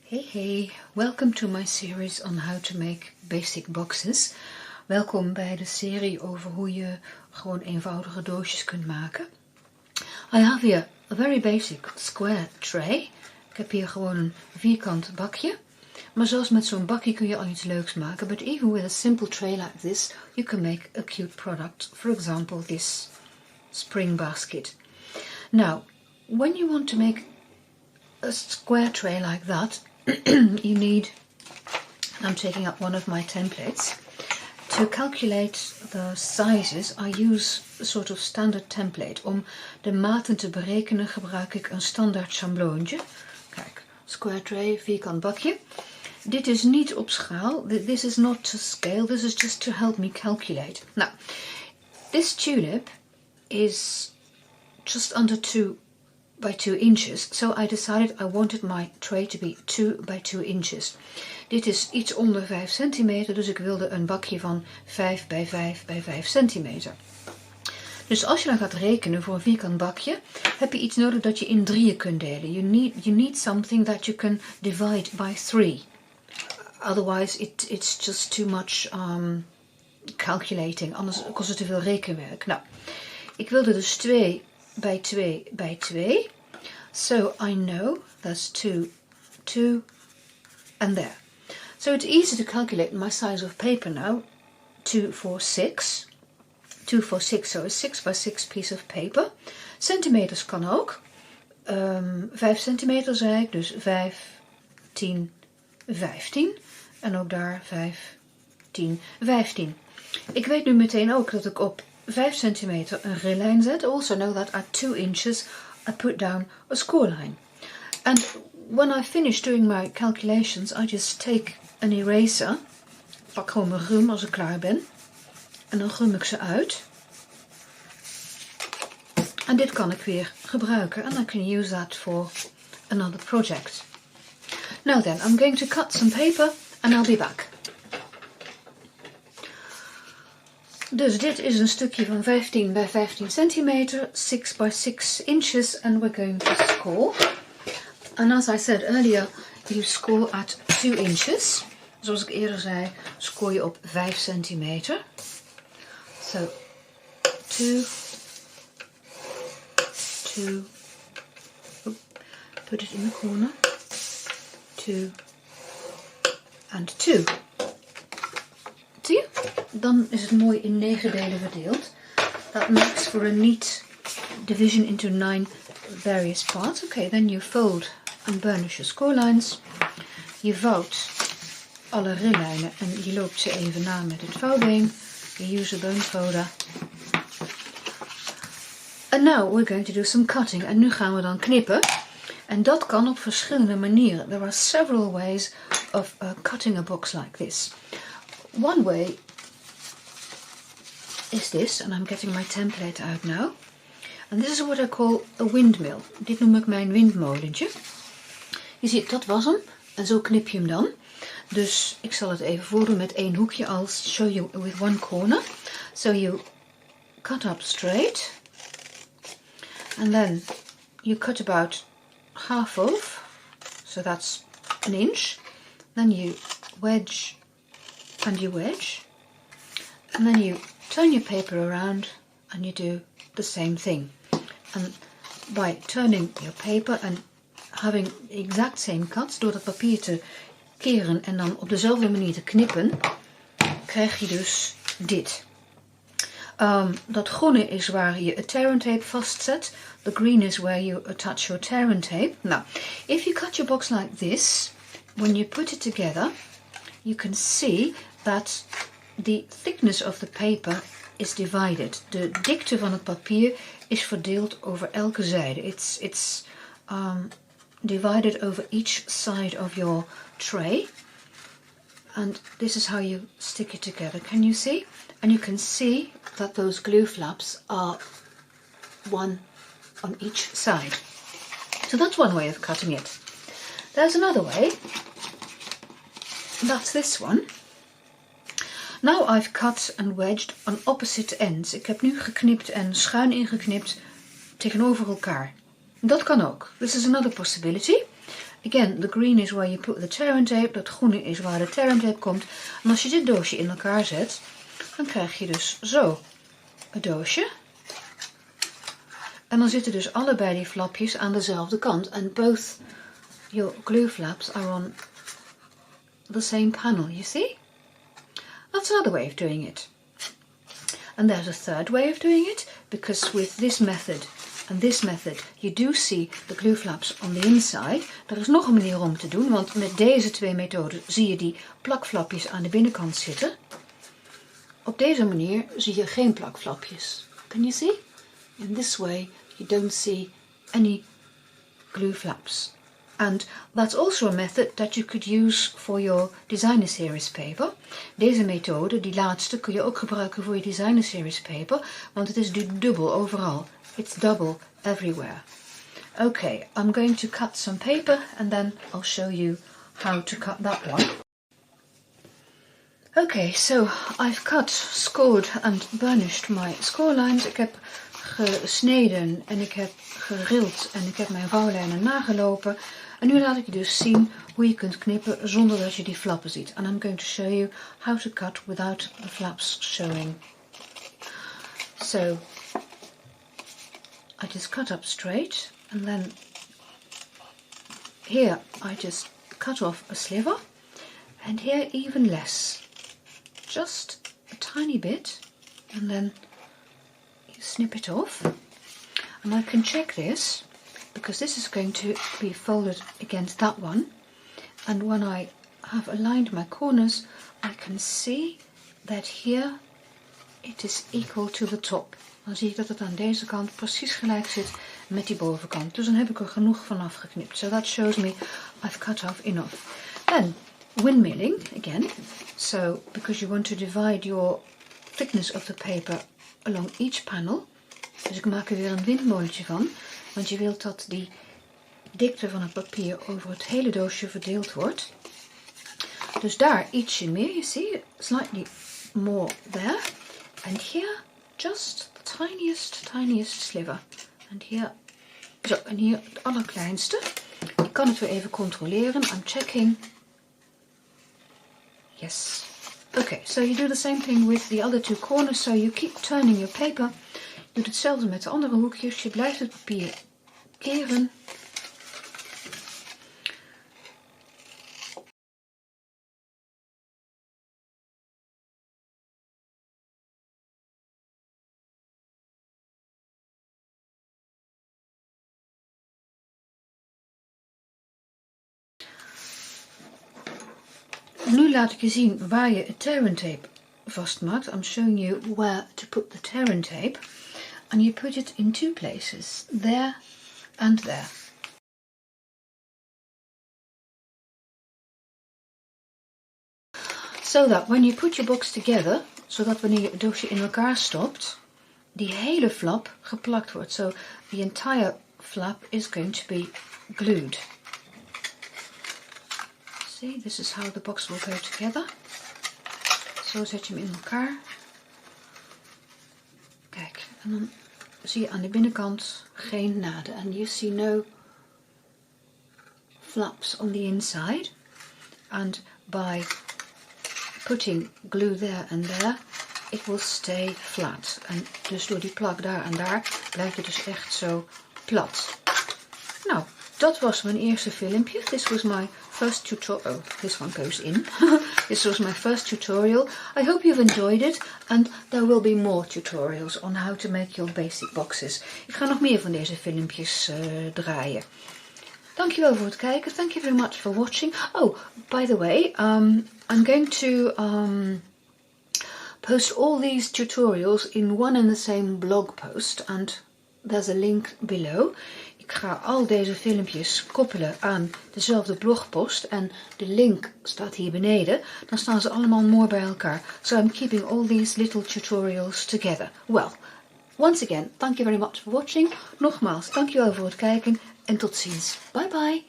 Hey, welcome to my series on how to make basic boxes. Welkom bij de serie over hoe je gewoon eenvoudige doosjes kunt maken. I have here a very basic square tray. Ik heb hier gewoon een vierkant bakje. Maar zoals met zo'n bakje kun je al iets leuks maken. But even with a simple tray like this, you can make a cute product. For example, this spring basket. Now, when you want to make a square tray like that, you need, I'm taking up one of my templates. To calculate the sizes, I use a sort of standard template. Om de maten te berekenen gebruik ik een standaard schabloontje. Kijk, square tray, vierkant bakje. Dit is niet op schaal. This is not to scale. This is just to help me calculate. Now, this tulip is just under 2 by 2 inches. So I decided I wanted my tray to be 2 by 2 inches. Dit is iets onder 5 centimeter, dus ik wilde een bakje van 5 bij 5 bij 5 centimeter. Dus als je dan gaat rekenen voor een vierkant bakje, heb je iets nodig dat je in drieën kunt delen. You need something that you can divide by 3. Otherwise it's just too much calculating, anders kost het te veel rekenwerk. Nou, ik wilde dus 2 by 2 by 2. So I know that's 2, 2, and there. So it's easy to calculate my size of paper now. 2 for 6. 2 for 6, so a 6 by 6 piece of paper. Centimeters kan ook. 5 centimeter zei ik, dus 5, 10, 15. En ook daar 5, 10, 15. Ik weet nu meteen ook dat ik op 5 centimeter een rilijn zet. Also know that at 2 inches I put down a scoreline. And when I finish doing my calculations, I just take an eraser. Pak gewoon mijn gum als ik klaar ben. En dan gum ik ze uit. En dit kan ik weer gebruiken. And I can use that for another project. Now then, I'm going to cut some paper and I'll be back. Dus dit is een stukje van 15 bij 15 centimeter, 6 by 6 inches, and we're going to score. And as I said earlier, you score at 2 inches. Zoals ik eerder zei, scoor je op 5 centimeter. So, 2, 2, put it in the corner, 2, and 2. Zie je? Dan is het mooi in 9 delen verdeeld. That makes for a neat division into 9 various parts. Okay, then you fold and burnish your score lines. Je vouwt alle rillijnen en je loopt ze even na met het vouwbeen. You use a bone folder. And now we're going to do some cutting. En nu gaan we dan knippen. En dat kan op verschillende manieren. There are several ways of cutting a box like this. One way is this, and I'm getting my template out now. And this is what I call a windmill. Dit noem ik mijn windmolentje. Je ziet, dat was hem. En zo knip je hem dan. Dus ik zal het even voordoen met één hoekje. I'll show you with one corner. So you cut up straight. And then you cut about half off. So that's an inch. Then you wedge and you wedge, and then you turn your paper around and you do the same thing. And by turning your paper and having the exact same cuts, door dat papier te keren en dan op dezelfde manier te knippen, krijg je dus dit. Dat groene is waar je het tear and tape vastzet. The green is where you attach your tear and tape. Now, if you cut your box like this, when you put it together, you can see that the thickness of the paper is divided. De dikte van het papier is verdeeld over elke zijde. It's divided over each side of your tray. And this is how you stick it together. Can you see? And you can see that those glue flaps are one on each side. So that's one way of cutting it. There's another way. That's this one. Now I've cut and wedged on opposite ends. Ik heb nu geknipt en schuin ingeknipt tegenover elkaar. Dat kan ook. This is another possibility. Again, the green is where you put the tear and tape, dat groene is waar de tear and tape komt. En als je dit doosje in elkaar zet, dan krijg je dus zo een doosje. En dan zitten dus allebei die flapjes aan dezelfde kant. And both your glue flaps are on the same panel, you see? That's another way of doing it. And there's a third way of doing it, because with this method and this method you do see the glue flaps on the inside. Er is nog een manier om te doen, want met deze twee methoden zie je die plakflapjes aan de binnenkant zitten. Op deze manier zie je geen plakflapjes. Can you see? In this way you don't see any glue flaps. And that's also a method that you could use for your designer series paper. Deze methode, die laatste, kun je ook gebruiken voor je designer series paper, want het is dubbel overal. It's double everywhere. Okay, I'm going to cut some paper and then I'll show you how to cut that one. Okay, so I've cut, scored and burnished my score lines. Ik heb gesneden en ik heb gerild en ik heb mijn vouwlijnen nagelopen. En nu laat ik je dus zien hoe je kunt knippen zonder dat je die flappen ziet. And I'm going to show you how to cut without the flaps showing. So I just cut up straight and then here I just cut off a sliver and here even less. Just a tiny bit and then you snip it off. And I can check this because this is going to be folded against that one, and when I have aligned my corners I can see that here it is equal to the top. Dan zie ik dat het aan deze kant precies gelijk zit met die bovenkant. Dus dan heb ik er genoeg van afgeknipt. So that shows me I've cut off enough. Then windmilling again. So because you want to divide your thickness of the paper along each panel. Dus ik maak er weer een windmolentje van. Want je wilt dat die dikte van het papier over het hele doosje verdeeld wordt. Dus daar ietsje meer. You see, slightly more there. And here just the tiniest sliver. And here, zo, en hier het allerkleinste. Ik kan het weer even controleren. I'm checking. Yes. Okay, so you do the same thing with the other two corners. So you keep turning your paper. Je doet hetzelfde met de andere hoekjes. Je blijft het papier keren. Nu laat ik je zien waar je het tear and tape vastmaakt. I'm showing you where to put the tear and tape. And you put it in two places, there and there. So that when you put your box together, zodat wanneer je het doosje in elkaar stopt, die hele flap geplakt wordt. So the entire flap is going to be glued. See, this is how the box will go together. Zo zet je hem in elkaar. Kijk, en dan zie je aan de binnenkant geen naden. And you see no flaps on the inside. And by putting glue there and there, it will stay flat. En dus door die plak daar en daar blijft het dus echt zo plat. Nou, dat was mijn eerste filmpje. This was my first tutorial. Oh, this one goes in. This was my first tutorial. I hope you've enjoyed it, and there will be more tutorials on how to make your basic boxes. Ik ga nog meer van deze filmpjes draaien. Dankjewel voor het kijken. Thank you very much for watching. Oh, by the way, I'm going to post all these tutorials in one and the same blog post, and there's a link below. Ik ga al deze filmpjes koppelen aan dezelfde blogpost en de link staat hier beneden. Dan staan ze allemaal mooi bij elkaar. So I'm keeping all these little tutorials together. Well, once again, thank you very much for watching. Nogmaals, dankjewel voor het kijken en tot ziens. Bye bye.